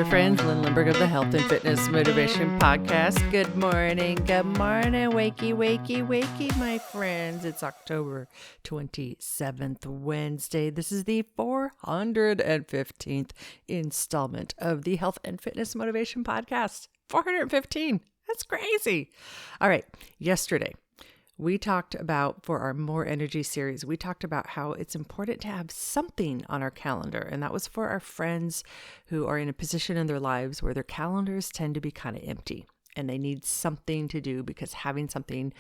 there, friends. Lindbergh of the Health and Fitness Motivation Podcast. Good morning. Good morning. Wakey, wakey, wakey, my friends. It's October 27th, Wednesday. This is the 415th installment of the Health and Fitness Motivation Podcast. 415. That's crazy. All right. Yesterday, we talked about, for our More Energy series, we talked about how it's important to have something on our calendar. And that was for our friends who are in a position in their lives where their calendars tend to be kind of empty and they need something to do, because having something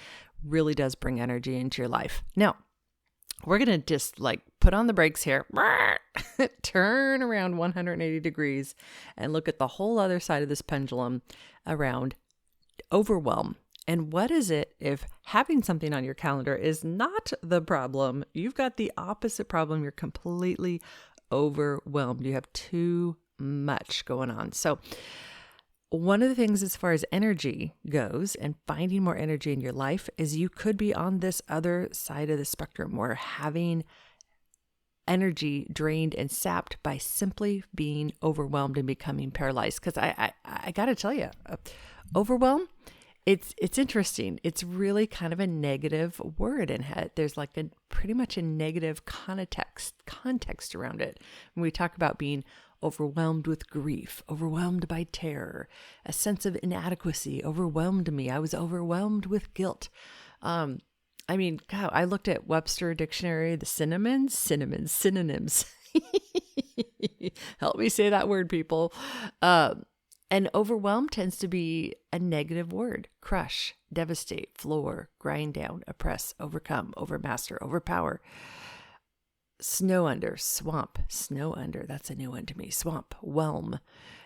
really does bring energy into your life. Now, we're going to just put on the brakes here, turn around 180 degrees and look at the whole other side of this pendulum around overwhelm. And what is it if having something on your calendar is not the problem? You've got the opposite problem. You're completely overwhelmed. You have too much going on. So one of the things as far as energy goes and finding more energy in your life is you could be on this other side of the spectrum where having energy drained and sapped by simply being overwhelmed and becoming paralyzed. Because I got to tell you, overwhelm, It's interesting. It's really kind of a negative word, and there's pretty much a negative context around it. When we talk about being overwhelmed with grief, overwhelmed by terror, a sense of inadequacy overwhelmed me. I was overwhelmed with guilt. God, I looked at Webster Dictionary, the synonyms. Help me say that word, people. And overwhelm tends to be a negative word. Crush, devastate, floor, grind down, oppress, overcome, overmaster, overpower. Snow under, swamp, snow under. That's a new one to me. Swamp, whelm.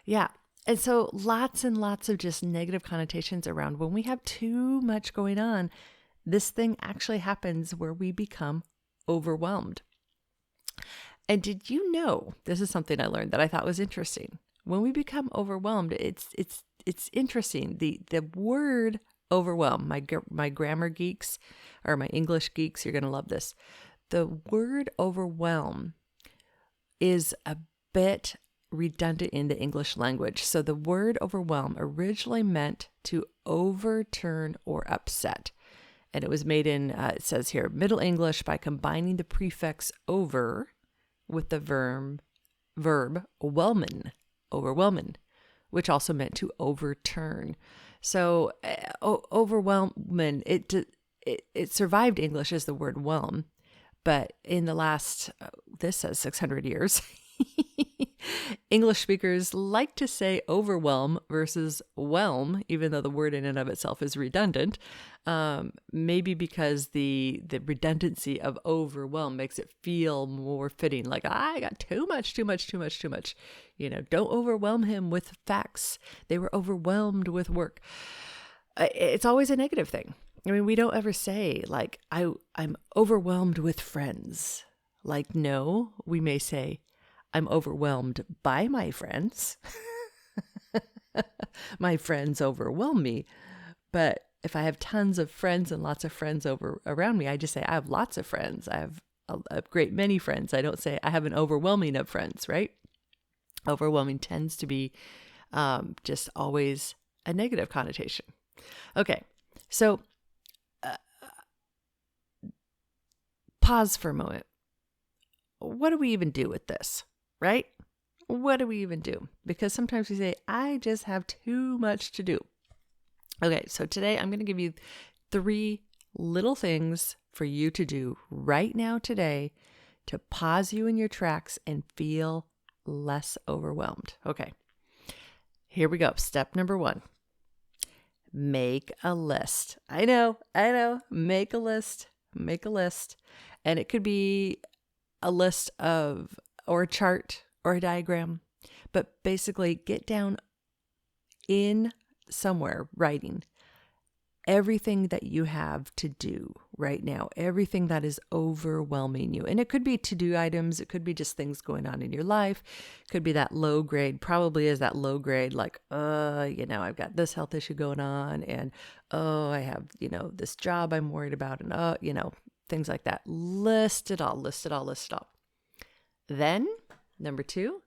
Yeah. And so lots and lots of just negative connotations around when we have too much going on. This thing actually happens where we become overwhelmed. And did you know, this is something I learned that I thought was interesting. When we become overwhelmed, it's interesting. The word overwhelm, my grammar geeks or my English geeks, you're going to love this. The word overwhelm is a bit redundant in the English language. So the word overwhelm originally meant to overturn or upset. And it was made in, it says here, Middle English by combining the prefix over with the verb whelmen. Overwhelming, which also meant to overturn. So overwhelming, it survived English as the word whelm, but in the last, this says 600 years, English speakers like to say overwhelm versus whelm, even though the word in and of itself is redundant, maybe because the redundancy of overwhelm makes it feel more fitting, like I got too much. Don't overwhelm him with facts. They were overwhelmed with work. It's always a negative thing. We don't ever say I'm overwhelmed with friends. No, we may say, I'm overwhelmed by my friends. My friends overwhelm me. But if I have tons of friends and lots of friends around me, I just say I have lots of friends. I have a great many friends. I don't say I have an overwhelming of friends, right? Overwhelming tends to be just always a negative connotation. Okay, so pause for a moment. What do we even do with this? Right? What do we even do? Because sometimes we say, I just have too much to do. Okay, so today I'm going to give you 3 little things for you to do right now today to pause you in your tracks and feel less overwhelmed. Okay, here we go. Step number 1. Make a list. I know. Make a list. And it could be a list of, or a chart or a diagram, but basically get down in somewhere, writing everything that you have to do right now, everything that is overwhelming you. And it could be to-do items. It could be just things going on in your life. It could be that low grade, probably is that low grade, I've got this health issue going on, and, I have, this job I'm worried about, and, things like that. List it all. Then, number 2,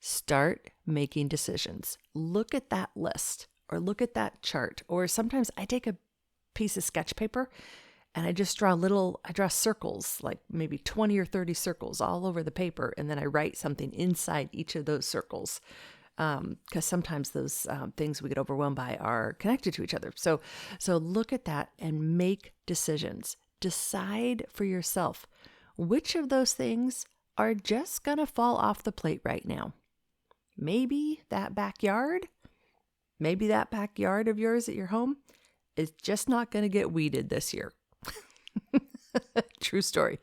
start making decisions. Look at that list or look at that chart. Or sometimes I take a piece of sketch paper and I just draw circles, like maybe 20 or 30 circles all over the paper. And then I write something inside each of those circles. Because sometimes those things we get overwhelmed by are connected to each other. So look at that and make decisions. Decide for yourself which of those things are just going to fall off the plate right now. Maybe that backyard of yours at your home is just not going to get weeded this year. True story.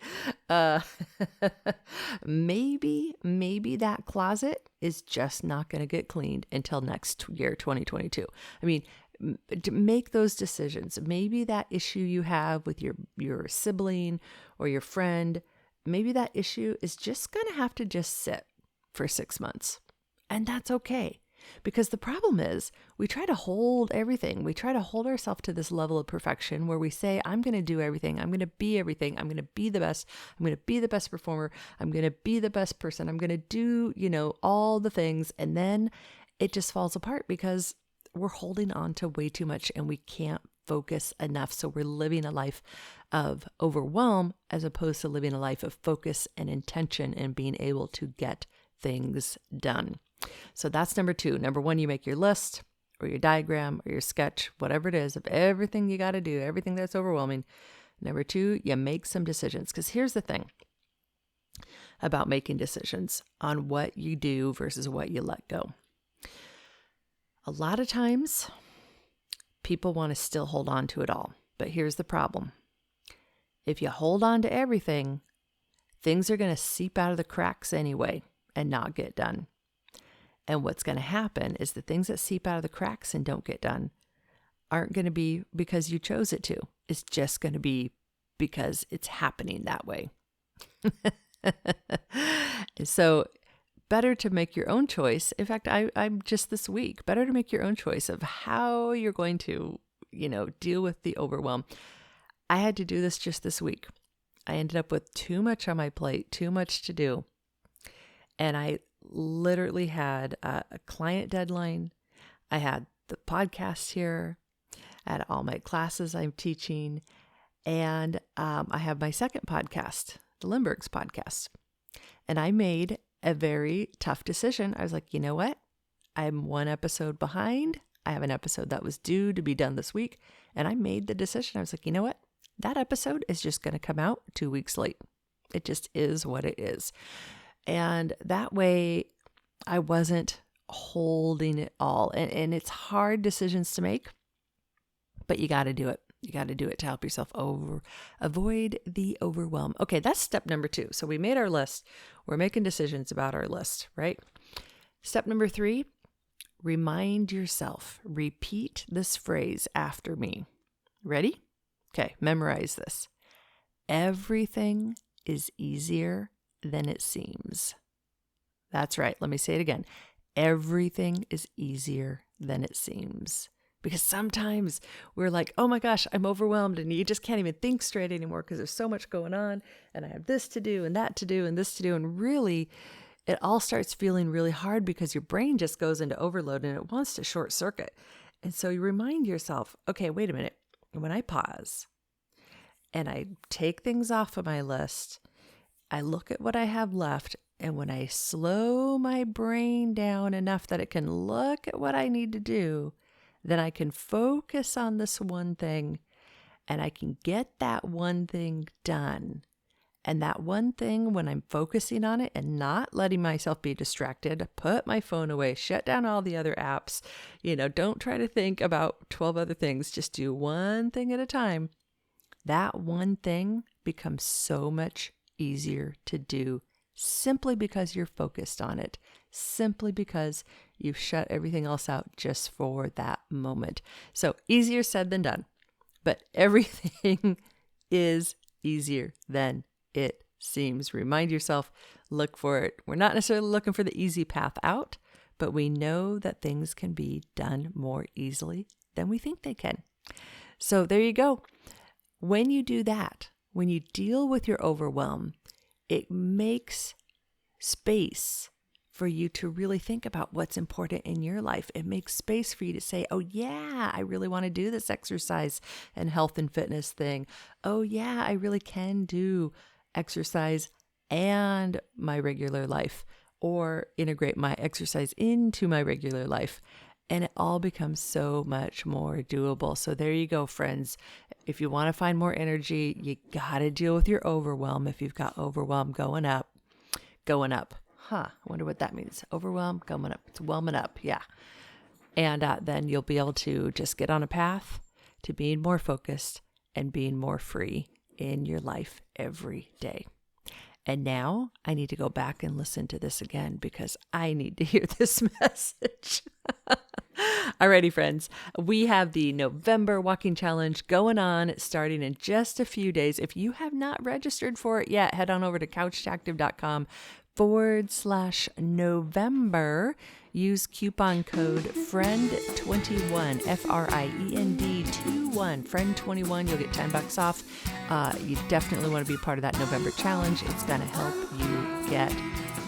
Maybe that closet is just not going to get cleaned until next year, 2022. I mean, to make those decisions. Maybe that issue you have with your sibling or your friend, maybe that issue is just going to have to just sit for 6 months. And that's okay. Because the problem is we try to hold everything. We try to hold ourselves to this level of perfection where we say, I'm going to do everything. I'm going to be everything. I'm going to be the best. I'm going to be the best performer. I'm going to be the best person. I'm going to do, all the things. And then it just falls apart because we're holding on to way too much and we can't focus enough. So we're living a life of overwhelm as opposed to living a life of focus and intention and being able to get things done. So that's number 2. Number 1, you make your list or your diagram or your sketch, whatever it is, of everything you got to do, everything that's overwhelming. Number 2, you make some decisions. Because here's the thing about making decisions on what you do versus what you let go. A lot of times, people want to still hold on to it all. But here's the problem. If you hold on to everything, things are going to seep out of the cracks anyway and not get done. And what's going to happen is the things that seep out of the cracks and don't get done aren't going to be because you chose it to. It's just going to be because it's happening that way. So better to make your own choice. In fact, I'm just this week, better to make your own choice of how you're going to, deal with the overwhelm. I had to do this just this week. I ended up with too much on my plate, too much to do. And I literally had a client deadline. I had the podcast here. I had all my classes I'm teaching. And I have my second podcast, the Lindbergh's podcast. And I made a very tough decision. I was like, you know what? I'm 1 episode behind. I have an episode that was due to be done this week. And I made the decision. I was like, you know what? That episode is just going to come out 2 weeks late. It just is what it is. And that way I wasn't holding it all. And it's hard decisions to make, but you got to do it. You got to do it to help yourself avoid the overwhelm. Okay, that's step number 2. So we made our list. We're making decisions about our list, right? Step number 3, remind yourself. Repeat this phrase after me. Ready? Okay, memorize this. Everything is easier than it seems. That's right. Let me say it again. Everything is easier than it seems. Because sometimes we're like, oh my gosh, I'm overwhelmed and you just can't even think straight anymore because there's so much going on and I have this to do and that to do and this to do. And really, it all starts feeling really hard because your brain just goes into overload and it wants to short circuit. And so you remind yourself, okay, wait a minute. When I pause and I take things off of my list, I look at what I have left, and when I slow my brain down enough that it can look at what I need to do, then I can focus on this one thing, and I can get that one thing done. And that one thing, when I'm focusing on it and not letting myself be distracted, put my phone away, shut down all the other apps, don't try to think about 12 other things, just do one thing at a time. That one thing becomes so much easier to do simply because you're focused on it, simply because you've shut everything else out just for that moment. So easier said than done, but everything is easier than it seems. Remind yourself, look for it. We're not necessarily looking for the easy path out, but we know that things can be done more easily than we think they can. So there you go. When you do that, when you deal with your overwhelm, it makes space for you to really think about what's important in your life. It makes space for you to say, oh yeah, I really want to do this exercise and health and fitness thing. Oh yeah, I really can do exercise and my regular life, or integrate my exercise into my regular life. And it all becomes so much more doable. So there you go, friends. If you want to find more energy, you got to deal with your overwhelm. If you've got overwhelm going up. I wonder what that means. Overwhelm, going up. It's whelming up. Yeah. And then you'll be able to just get on a path to being more focused and being more free in your life every day. And now I need to go back and listen to this again because I need to hear this message. Alrighty, friends. We have the November walking challenge going on, starting in just a few days. If you have not registered for it yet, head on over to couchactive.com/November. Use coupon code FRIEND21, FRIEND21, FRIEND21. You'll get $10 off. You definitely want to be part of that November challenge. It's going to help you get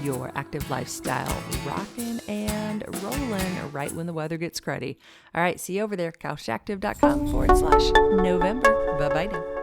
your active lifestyle rocking and rolling right when the weather gets cruddy. All right, see you over there, couchactive.com/November. Bye-bye now.